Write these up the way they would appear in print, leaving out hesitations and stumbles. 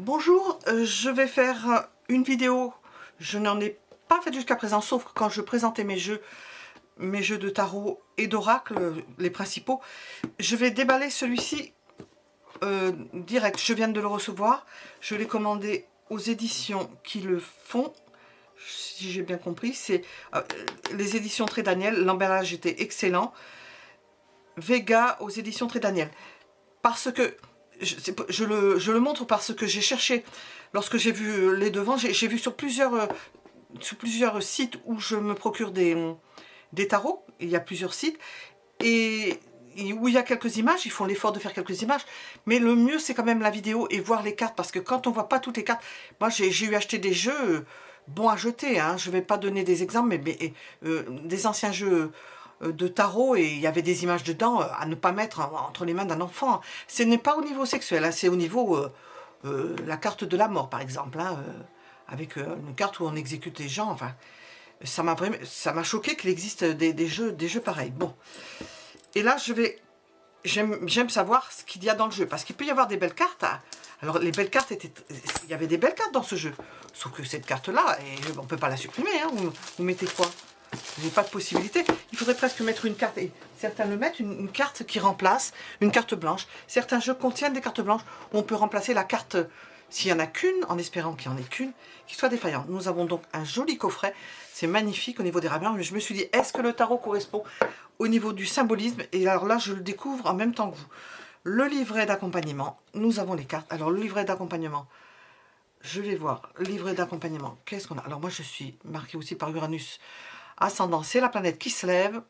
Bonjour, je vais faire une vidéo. Je n'en ai pas fait jusqu'à présent, sauf quand je présentais mes jeux de tarot et d'oracle, les principaux. Je vais déballer celui-ci direct. Je viens de le recevoir. Je l'ai commandé aux éditions qui le font. Si j'ai bien compris, c'est les éditions Très Daniel. L'emballage était excellent. Vega aux éditions Très Daniel. Parce que je le montre parce que j'ai cherché, lorsque j'ai vu les devants, j'ai vu sur plusieurs sites où je me procure des tarots. Il y a plusieurs sites et où il y a quelques images, ils font l'effort de faire quelques images, mais le mieux c'est quand même la vidéo et voir les cartes, parce que quand on voit pas toutes les cartes, moi j'ai eu acheté des jeux bons à jeter, hein. Je vais pas donner des exemples, mais des anciens jeux de tarot, et il y avait des images dedans à ne pas mettre entre les mains d'un enfant. Ce n'est pas au niveau sexuel, hein, c'est au niveau la carte de la mort par exemple, hein, avec une carte où on exécute les gens. Enfin, ça m'a choqué qu'il existe des jeux pareils. Bon, et là j'aime savoir ce qu'il y a dans le jeu, parce qu'il peut y avoir des belles cartes, hein. Alors les belles cartes il y avait des belles cartes dans ce jeu, sauf que cette carte là, on peut pas la supprimer, hein. Vous mettez quoi? J'ai pas de possibilité. Il faudrait presque mettre une carte, et certains le mettent, une carte qui remplace une carte blanche. Certains jeux contiennent des cartes blanches où on peut remplacer la carte, s'il n'y en a qu'une, en espérant qu'il n'y en ait qu'une, qui soit défaillante. Nous avons donc un joli coffret. C'est magnifique au niveau des ramures, mais je me suis dit, est-ce que le tarot correspond au niveau du symbolisme? Et alors là, je le découvre en même temps que vous. Le livret d'accompagnement, nous avons les cartes. Alors le livret d'accompagnement, je vais voir, livret d'accompagnement, qu'est-ce qu'on a? Alors moi je suis marquée aussi par Uranus ascendant, c'est la planète qui se lève,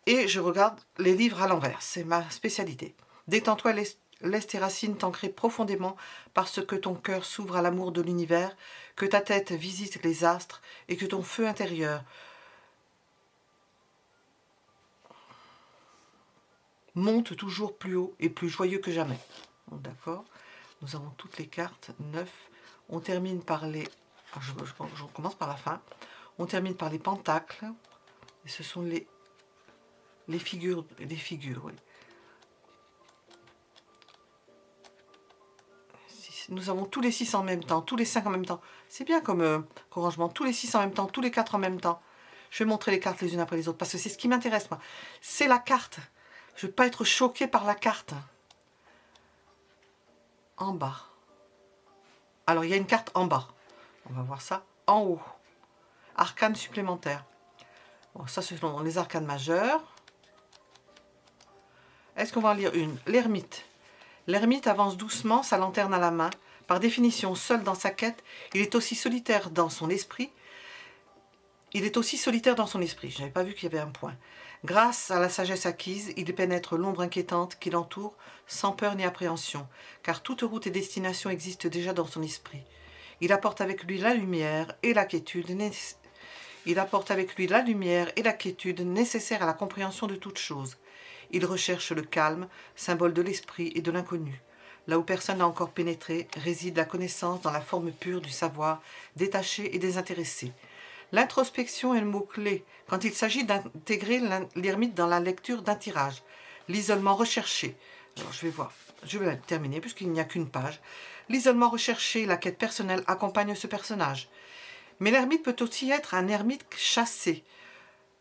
et je regarde les livres à l'envers, c'est ma spécialité. Détends-toi, laisse tes racines t'ancrer profondément, parce que ton cœur s'ouvre à l'amour de l'univers, que ta tête visite les astres, et que ton feu intérieur monte toujours plus haut et plus joyeux que jamais. D'accord, nous avons toutes les cartes, 9. On termine par les... je commence par la fin. On termine par les pentacles. Et ce sont les figures, oui. Nous avons tous les 6 en même temps, tous les 5 en même temps. C'est bien comme rangement, tous les 6 en même temps, tous les 4 en même temps. Je vais montrer les cartes les unes après les autres, parce que c'est ce qui m'intéresse, moi. C'est la carte. Je ne veux pas être choquée par la carte. En bas. Alors, il y a une carte en bas. On va voir ça. En haut. Arcane supplémentaire. Bon, ça, ce sont les arcanes majeures. Est-ce qu'on va en lire une? L'ermite. L'ermite avance doucement, sa lanterne à la main. Par définition, seul dans sa quête, il est aussi solitaire dans son esprit. Je n'avais pas vu qu'il y avait un point. Grâce à la sagesse acquise, il pénètre l'ombre inquiétante qui l'entoure, sans peur ni appréhension, car toute route et destination existe déjà dans son esprit. Il apporte avec lui la lumière et la quiétude nécessaires à la compréhension de toute chose. Il recherche le calme, symbole de l'esprit et de l'inconnu. Là où personne n'a encore pénétré, réside la connaissance dans la forme pure du savoir, détaché et désintéressé. L'introspection est le mot-clé quand il s'agit d'intégrer l'ermite dans la lecture d'un tirage. L'isolement recherché. Alors je vais voir, je vais terminer puisqu'il n'y a qu'une page. L'isolement recherché, la quête personnelle accompagne ce personnage. Mais l'ermite peut aussi être un ermite chassé,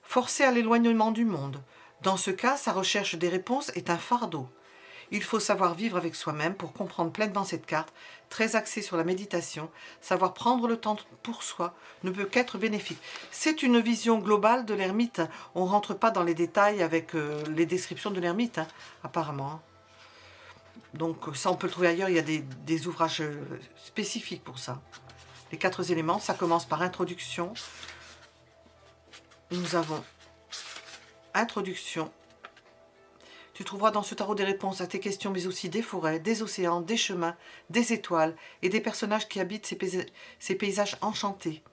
forcé à l'éloignement du monde. Dans ce cas, sa recherche des réponses est un fardeau. Il faut savoir vivre avec soi-même pour comprendre pleinement cette carte, très axée sur la méditation. Savoir prendre le temps pour soi ne peut qu'être bénéfique. C'est une vision globale de l'ermite. On ne rentre pas dans les détails avec les descriptions de l'ermite, hein, apparemment. Donc ça, on peut le trouver ailleurs. Il y a des ouvrages spécifiques pour ça. Les 4 éléments, ça commence par introduction. Nous avons introduction. Tu trouveras dans ce tarot des réponses à tes questions, mais aussi des forêts, des océans, des chemins, des étoiles et des personnages qui habitent ces paysages enchantés.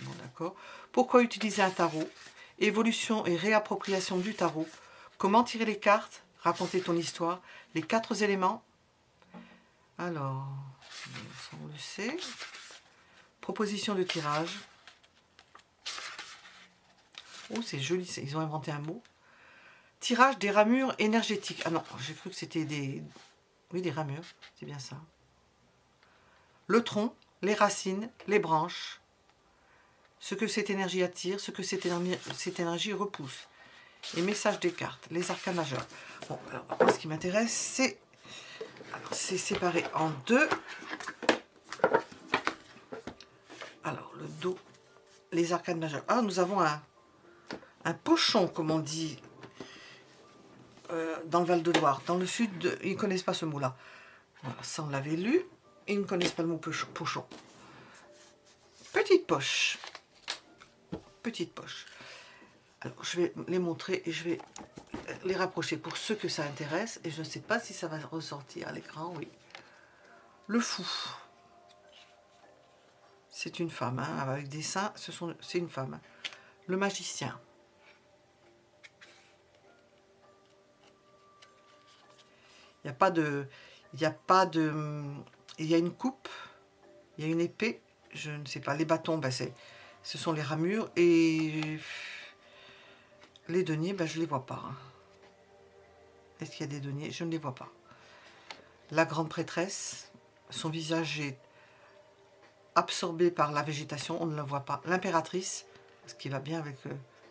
Bon, d'accord. Pourquoi utiliser un tarot? Évolution et réappropriation du tarot. Comment tirer les cartes? Raconter ton histoire. Les 4 éléments. Alors, on le sait. Proposition de tirage. Oh, c'est joli, ils ont inventé un mot. Tirage des ramures énergétiques. Ah non, j'ai cru que c'était des... Oui, des ramures, c'est bien ça. le tronc, les racines, les branches, ce que cette énergie attire, ce que cette énergie repousse. Et message des cartes, les arcanes majeurs. Bon, alors, ce qui m'intéresse, c'est séparé en deux. Alors, le dos, les arcanes majeures. Ah, nous avons un pochon, comme on dit dans le Val-de-Loire. Dans le sud, ils ne connaissent pas ce mot-là. Voilà, ça, on l'avait lu. Ils ne connaissent pas le mot pochon. Petite poche. Petite poche. Alors, je vais les montrer et je vais les rapprocher pour ceux que ça intéresse. Et je ne sais pas si ça va ressortir à l'écran, oui. Le fou. C'est une femme, hein, avec des seins, c'est une femme. Le magicien. Il n'y a pas de... Il y a une coupe, il y a une épée, je ne sais pas. Les bâtons, ben ce sont les ramures. Et les deniers, ben je ne les vois pas. Est-ce qu'il y a des deniers? Je ne les vois pas. La grande prêtresse, son visage est absorbé par la végétation, on ne la voit pas. L'impératrice, ce qui va bien avec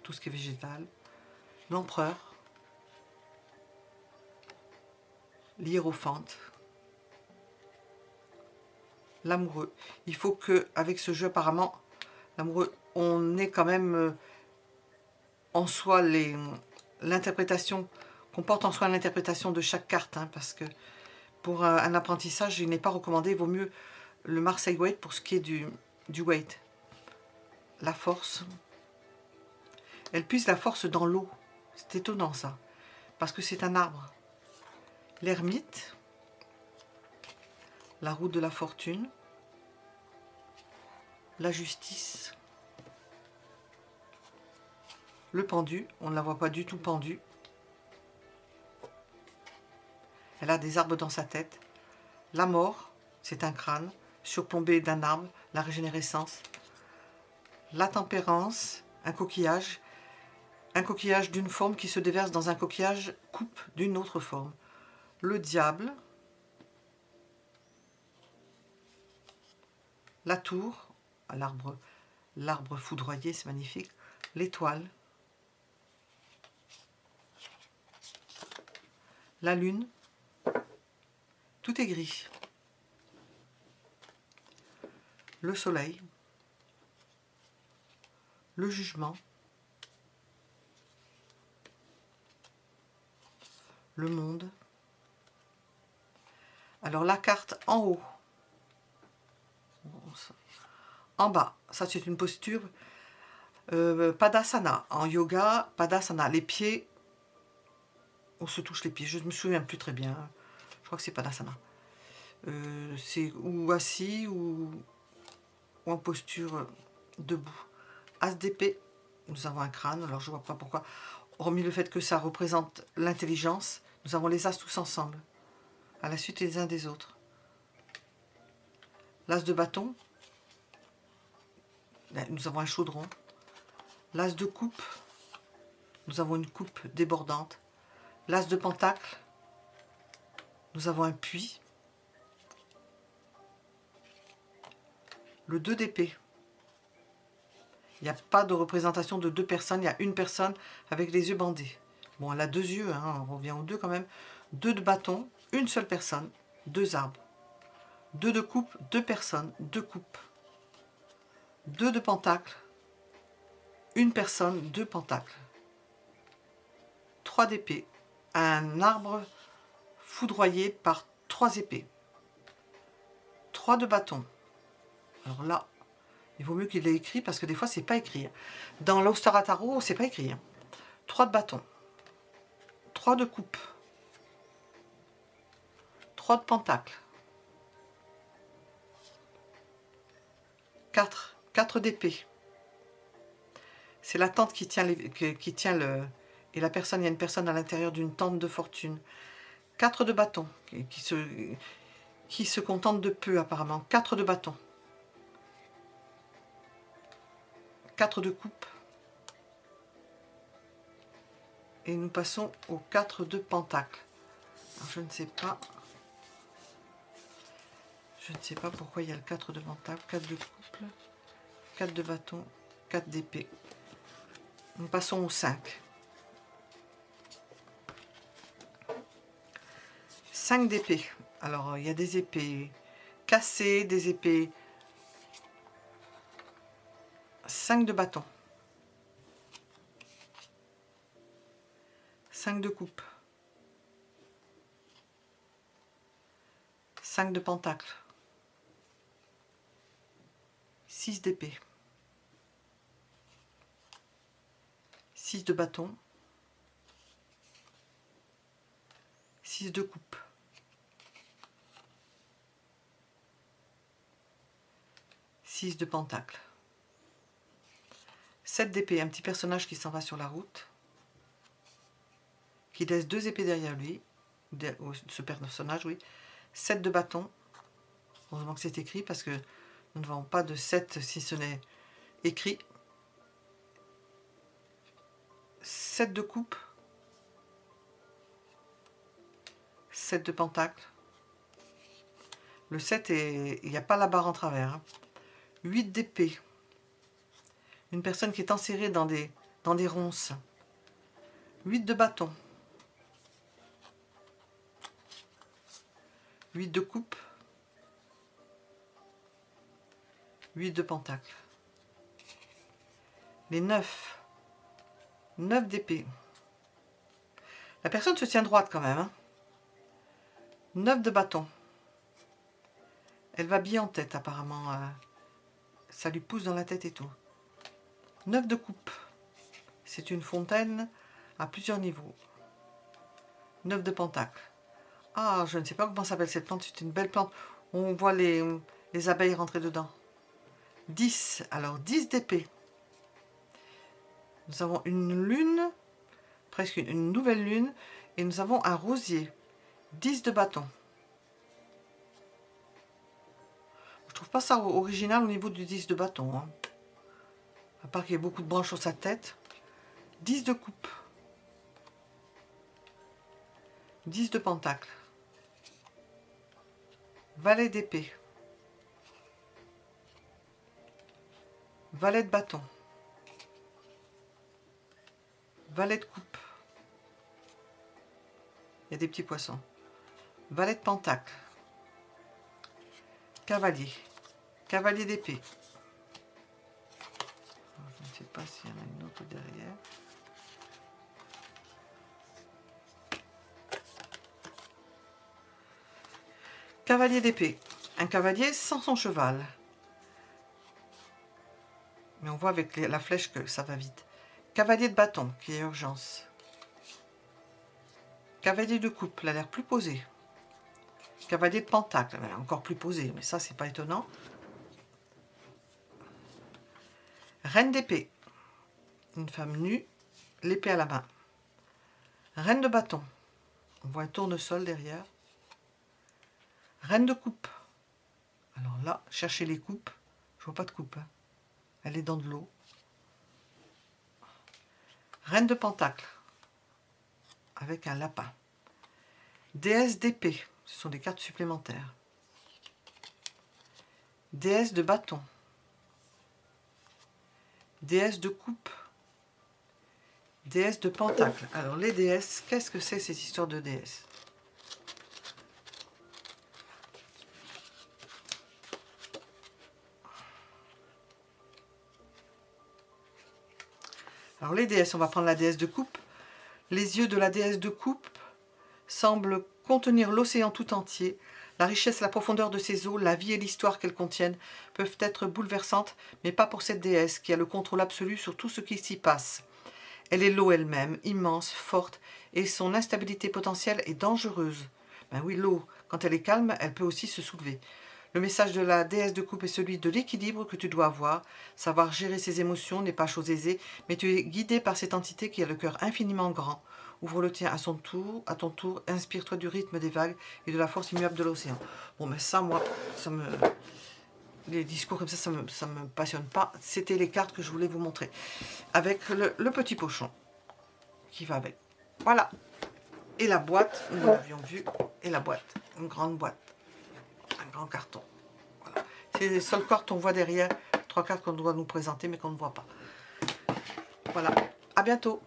tout ce qui est végétal. L'empereur. L'hiérophante. L'amoureux. Il faut que, avec ce jeu, apparemment, l'amoureux, on ait quand même en soi l'interprétation, qu'on porte en soi l'interprétation de chaque carte, hein, parce que pour un apprentissage, il n'est pas recommandé, il vaut mieux le Marseille Waite pour ce qui est du Waite. La force. Elle puise la force dans l'eau. C'est étonnant ça, parce que c'est un arbre. L'ermite. La route de la fortune. La justice. Le pendu, on ne la voit pas du tout pendue. Elle a des arbres dans sa tête. La mort, c'est un crâne, surplombé d'un arbre, la régénérescence. La tempérance, un coquillage d'une forme qui se déverse dans un coquillage coupe d'une autre forme. Le diable. La tour, l'arbre foudroyé, c'est magnifique. L'étoile. La lune. Tout est gris. Le soleil. Le jugement. Le monde. Alors la carte en haut. En bas, ça c'est une posture Padasana. En yoga, Padasana. Les pieds, on se touche les pieds. Je ne me souviens plus très bien. Je crois que c'est Padasana. C'est ou assis ou en posture debout. As d'épée, nous avons un crâne. Alors je ne vois pas pourquoi. Hormis le fait que ça représente l'intelligence, nous avons les as tous ensemble, à la suite les uns des autres. L'as de bâton, nous avons un chaudron. L'as de coupe, nous avons une coupe débordante. L'as de pentacle, nous avons un puits. Le 2 d'épée, il n'y a pas de représentation de deux personnes, il y a une personne avec les yeux bandés. Bon, elle a deux yeux, hein, on revient aux deux quand même. 2 de bâton, une seule personne, 2 arbres. 2 de coupe, 2 personnes, 2 coupes. 2 de pentacle, une personne, 2 pentacles. 3 d'épée, un arbre foudroyé par 3 épées. 3 de bâton. Alors là, il vaut mieux qu'il l'ait écrit parce que des fois c'est pas écrit. Dans l'Ostara Tarot, c'est pas écrit. 3 de bâton. 3 de coupe. 3 de pentacle. 4 d'épée. C'est la tente qui tient, et la personne, il y a une personne à l'intérieur d'une tente de fortune. 4 de bâton, qui se contente de peu apparemment. 4 de bâton. 4 de coupe. Et nous passons aux 4 de pentacle. Alors, je ne sais pas. Je ne sais pas pourquoi il y a le 4 de pentacle, 4 de couple, 4 de bâton, 4 d'épée. Nous passons au 5. 5 d'épée. Alors, il y a des épées cassées, des épées. 5 de bâton. 5 de coupe. 5 de pentacle. 6 d'épée. 6 de bâton. 6 de coupe. 6 de pentacle. 7 d'épée, un petit personnage qui s'en va sur la route, qui laisse 2 épées derrière lui, ce personnage, oui. 7 de bâton, heureusement que c'est écrit, parce que nous ne vendons pas de 7 si ce n'est écrit. 7 de coupe, 7 de pentacle. Le 7, il n'y a pas la barre en travers. 8 d'épée. Une personne qui est enserrée dans des ronces. 8 de bâton. 8 de coupe. 8 de pentacle. Les 9. 9 d'épée. La personne se tient droite quand même. 9 de bâton. Elle va bien en tête apparemment. Ça lui pousse dans la tête et tout. 9 de coupe. C'est une fontaine à plusieurs niveaux. 9 de pentacle. Ah, je ne sais pas comment s'appelle cette plante. C'est une belle plante. On voit les abeilles rentrer dedans. 10. Alors, 10 d'épée. Nous avons une lune, presque une nouvelle lune. Et nous avons un rosier. 10 de bâton. Je trouve pas ça original au niveau du 10 de bâton. Hein. À part qu'il y ait beaucoup de branches sur sa tête. 10 de coupe. 10 de pentacle. Valet d'épée. Valet de bâton. Valet de coupe. Il y a des petits poissons. Valet de pentacle. Cavalier. Cavalier d'épée. Je ne sais pas s'il y en a une autre derrière. Cavalier d'épée. Un cavalier sans son cheval. Mais on voit avec la flèche que ça va vite. Cavalier de bâton, qui est urgence. Cavalier de coupe, il a l'air plus posé. Cavalier de pentacle, encore plus posé, mais ça, c'est pas étonnant. Reine d'épée. Une femme nue, l'épée à la main. Reine de bâton. On voit un tournesol derrière. Reine de coupe. Alors là, cherchez les coupes. Je vois pas de coupe. Hein. Elle est dans de l'eau. Reine de pentacle. Avec un lapin. Déesse d'épée. Ce sont des cartes supplémentaires. Déesse de bâton. Déesse de coupe. Déesse de pentacle. Alors les déesses, qu'est-ce que c'est cette histoire de déesse? Alors les déesses, on va prendre la déesse de coupe. Les yeux de la déesse de coupe semblent contenir l'océan tout entier. La richesse et la profondeur de ses eaux, la vie et l'histoire qu'elles contiennent peuvent être bouleversantes, mais pas pour cette déesse qui a le contrôle absolu sur tout ce qui s'y passe. Elle est l'eau elle-même, immense, forte, et son instabilité potentielle est dangereuse. Ben oui, l'eau, quand elle est calme, elle peut aussi se soulever. Le message de la déesse de coupe est celui de l'équilibre que tu dois avoir. Savoir gérer ses émotions n'est pas chose aisée, mais tu es guidé par cette entité qui a le cœur infiniment grand. Ouvre le tien à ton tour, inspire-toi du rythme des vagues et de la force immuable de l'océan. Bon, mais ça, moi, les discours comme ça me passionne pas. C'était les cartes que je voulais vous montrer. Avec le petit pochon qui va avec. Voilà. Et la boîte, nous l'avions vu, et la boîte, une grande boîte, un grand carton. les seules cartes qu'on voit derrière. 3 cartes qu'on doit nous présenter mais qu'on ne voit pas. Voilà, à bientôt.